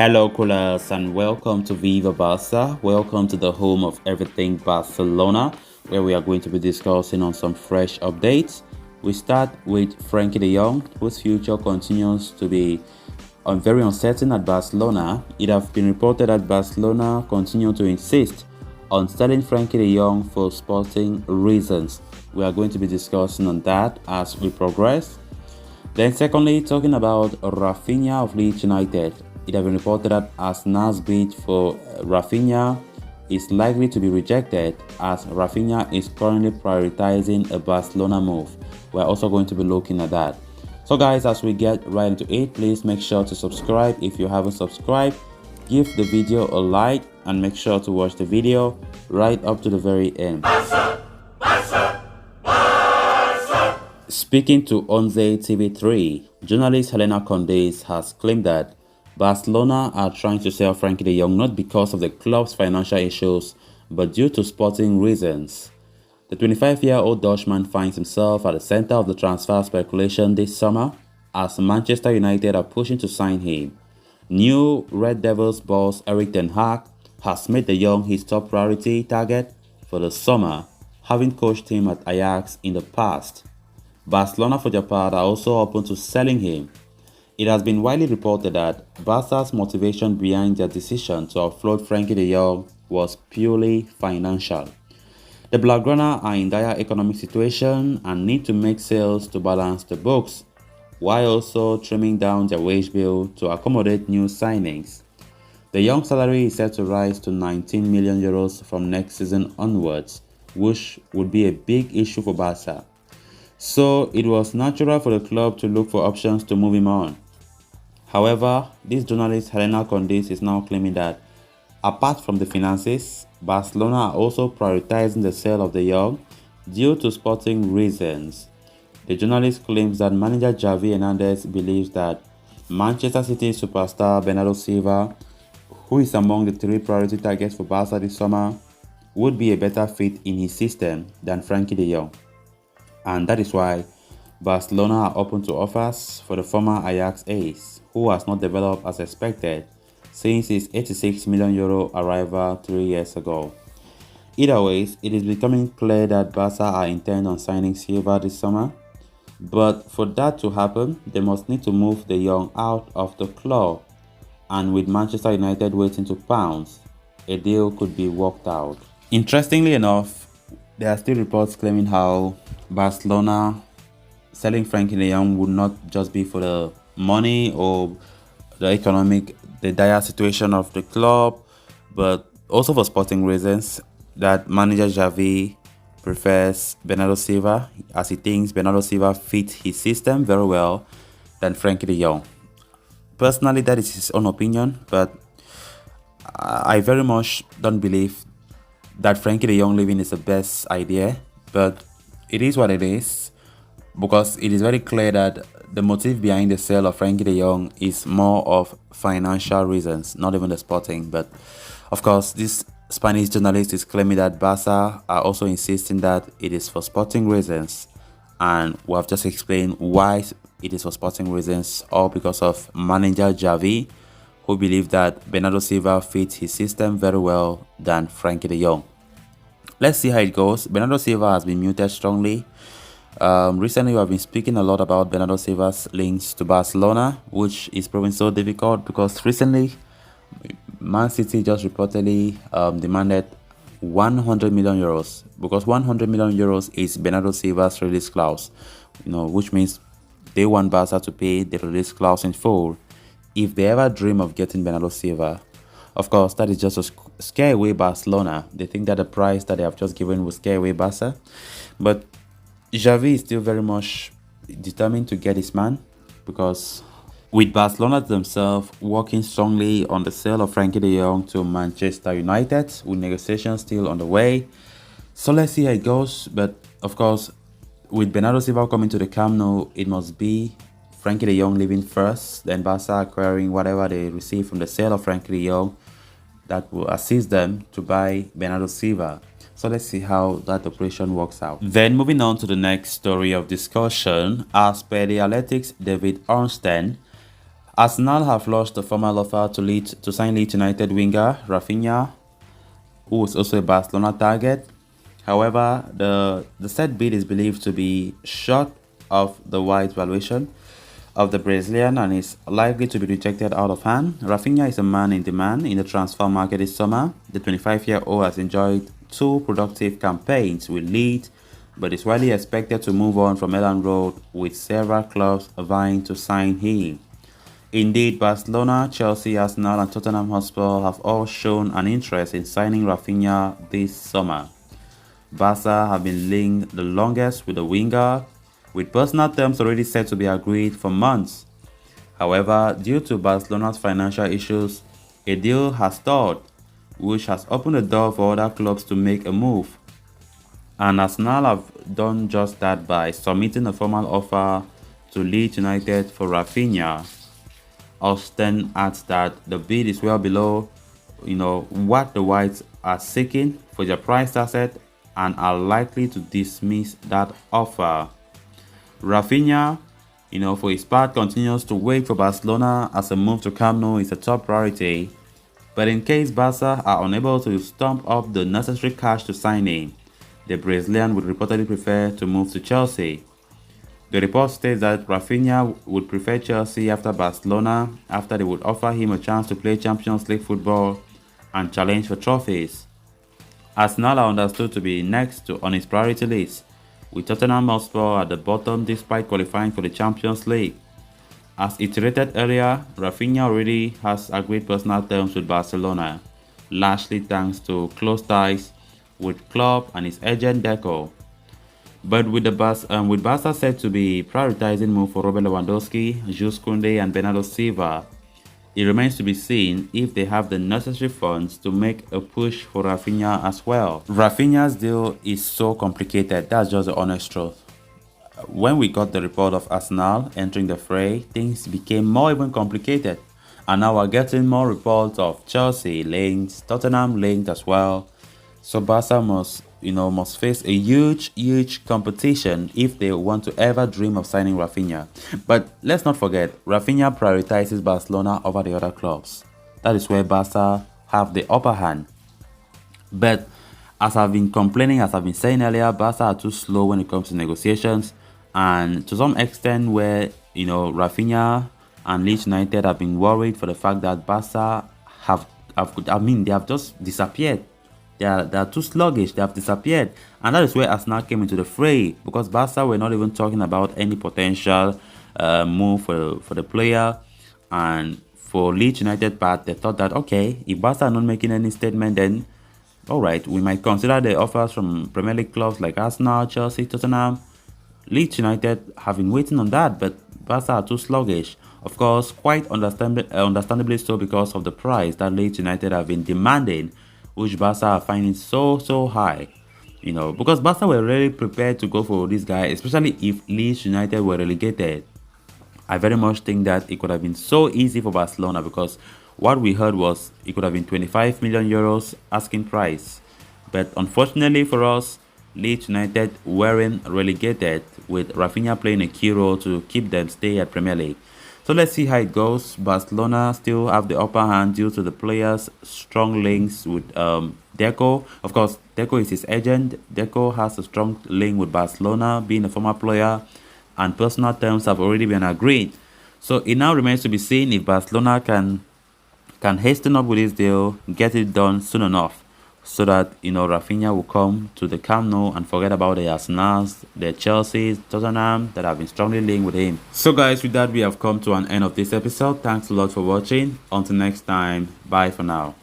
Hello, coolers, and welcome to Viva Barca. Welcome to the home of everything Barcelona, where we are going to be discussing on some fresh updates. We start with Frankie de Jong, whose future continues to be very uncertain at Barcelona. It has been reported that Barcelona continue to insist on selling Frankie de Jong for sporting reasons. We are going to be discussing on that as we progress. Then secondly, talking about Raphinha of Leeds United, it has been reported that Arsenal's bid for Raphinha is likely to be rejected as Raphinha is currently prioritizing a Barcelona move. We're also going to be looking at that. So guys, as we get right into it, please make sure to subscribe if you haven't subscribed. Give the video a like and make sure to watch the video right up to the very end. Speaking to Onze TV3, journalist Helena Condes has claimed that Barcelona are trying to sell Frankie de Jong not because of the club's financial issues, but due to sporting reasons. The 25-year-old Dutchman finds himself at the center of the transfer speculation this summer as Manchester United are pushing to sign him. New Red Devils boss Erik ten Hag has made de Jong his top priority target for the summer, having coached him at Ajax in the past. Barcelona, for their part, are also open to selling him. It has been widely reported that Barca's motivation behind their decision to offload Frankie de Jong was purely financial. The Blaugrana are in dire economic situation and need to make sales to balance the books, while also trimming down their wage bill to accommodate new signings. The Jong salary is set to rise to 19 million euros from next season onwards, which would be a big issue for Barca. So it was natural for the club to look for options to move him on. However, this journalist Helena Condes is now claiming that apart from the finances, Barcelona are also prioritizing the sale of de Jong due to sporting reasons. The journalist claims that manager Xavi Hernandez believes that Manchester City superstar Bernardo Silva, who is among the three priority targets for Barca this summer, would be a better fit in his system than Frankie de Jong. And that is why Barcelona are open to offers for the former Ajax ace, who has not developed as expected since his 86 million euro arrival 3 years ago. Either way, it is becoming clear that Barca are intent on signing Silva this summer, but for that to happen, they must need to move de Jong out of the club, and with Manchester United waiting to pounce, a deal could be worked out. Interestingly enough, there are still reports claiming how Barcelona selling Frankie de Jong would not just be for the money or the dire situation of the club, but also for sporting reasons, that manager Xavi prefers Bernardo Silva as he thinks Bernardo Silva fits his system very well than Frankie de Jong. Personally, that is his own opinion, but I very much don't believe that Frankie de Jong leaving is the best idea, but it is what it is, because it is very clear that the motive behind the sale of Frankie de Jong is more of financial reasons, not even the sporting. But of course, this Spanish journalist is claiming that Barca are also insisting that it is for sporting reasons, and we have just explained why it is for sporting reasons, all because of manager Xavi, who believe that Bernardo Silva fits his system very well than Frankie de Jong. Let's see how it goes. Bernardo Silva has been muted strongly. Recently, we have been speaking a lot about Bernardo Silva's links to Barcelona, which is proving so difficult because recently, Man City just reportedly demanded 100 million euros, because 100 million euros is Bernardo Silva's release clause, which means they want Barca to pay the release clause in full if they ever dream of getting Bernardo Silva. Of course, that is just to scare away Barcelona. They think that the price that they have just given will scare away Barca. But Xavi is still very much determined to get his man, because with Barcelona themselves working strongly on the sale of Frankie de Jong to Manchester United, with negotiations still on the way. So let's see how it goes. But of course, with Bernardo Silva coming to the Camp Nou, it must be Frankie de Jong leaving first, then Barca acquiring whatever they receive from the sale of Frankie de Jong that will assist them to buy Bernardo Silva. So let's see how that operation works out. Then moving on to the next story of discussion, as per the Athletics' David Ornstein, Arsenal have launched a formal offer to sign Leeds United winger Raphinha, who is also a Barcelona target. However, the said bid is believed to be short of the wide valuation of the Brazilian and is likely to be rejected out of hand. Raphinha is a man in demand in the transfer market this summer. The 25-year-old has enjoyed two productive campaigns with Leeds, but is widely expected to move on from Elland Road, with several clubs vying to sign him. Indeed, Barcelona, Chelsea, Arsenal and Tottenham Hotspur have all shown an interest in signing Raphinha this summer. Barca have been linked the longest with the winger, with personal terms already set to be agreed for months. However, due to Barcelona's financial issues, a deal has stalled, which has opened the door for other clubs to make a move. And Arsenal have done just that by submitting a formal offer to Leeds United for Raphinha. Austin adds that the bid is well below, what the Whites are seeking for their priced asset and are likely to dismiss that offer. Raphinha, for his part, continues to wait for Barcelona as a move to Camp Nou is a top priority. But in case Barca are unable to stump up the necessary cash to sign him, the Brazilian would reportedly prefer to move to Chelsea. The report states that Raphinha would prefer Chelsea after Barcelona, after they would offer him a chance to play Champions League football and challenge for trophies. Arsenal are understood to be next on his priority list, with Tottenham Hotspur at the bottom despite qualifying for the Champions League. As iterated earlier, Raphinha already has agreed personal terms with Barcelona, largely thanks to close ties with club and his agent Deco. But with Barca said to be prioritizing move for Robert Lewandowski, Jules Koundé and Bernardo Silva, it remains to be seen if they have the necessary funds to make a push for Raphinha as well. Raphinha's deal is so complicated, that's just the honest truth. When we got the report of Arsenal entering the fray, things became more even complicated. And now we're getting more reports of Chelsea linked, Tottenham linked as well. So Barca must face a huge competition if they want to ever dream of signing Raphinha. But let's not forget, Raphinha prioritizes Barcelona over the other clubs. That is where Barca have the upper hand. But as I've been saying earlier, Barca are too slow when it comes to negotiations, and to some extent where Raphinha and Leeds United have been worried for the fact that Barca they have just disappeared. They are too sluggish. They have disappeared, and that is where Arsenal came into the fray, because Barca were not even talking about any potential move for the player. And for Leeds United part, they thought that okay, if Barca are not making any statement, then all right, we might consider the offers from Premier League clubs like Arsenal, Chelsea, Tottenham. Leeds United have been waiting on that, but Barca are too sluggish. Of course, quite understandably so, because of the price that Leeds United have been demanding, which Barca are finding so high. Because Barca were really prepared to go for this guy, especially if Leeds United were relegated. I very much think that it could have been so easy for Barcelona, because what we heard was it could have been 25 million euros asking price. But unfortunately for us, Leeds United weren't relegated, with Raphinha playing a key role to keep them stay at Premier League. So let's see how it goes. Barcelona still have the upper hand due to the player's strong links with Deco. Of course, Deco is his agent. Deco has a strong link with Barcelona, being a former player, and personal terms have already been agreed. So it now remains to be seen if Barcelona can hasten up with this deal, get it done soon enough, so that Raphinha will come to the Camp Nou and forget about the Arsenals, the Chelseas, Tottenham that have been strongly linked with him. So guys, with that we have come to an end of this episode. Thanks a lot for watching. Until next time, bye for now.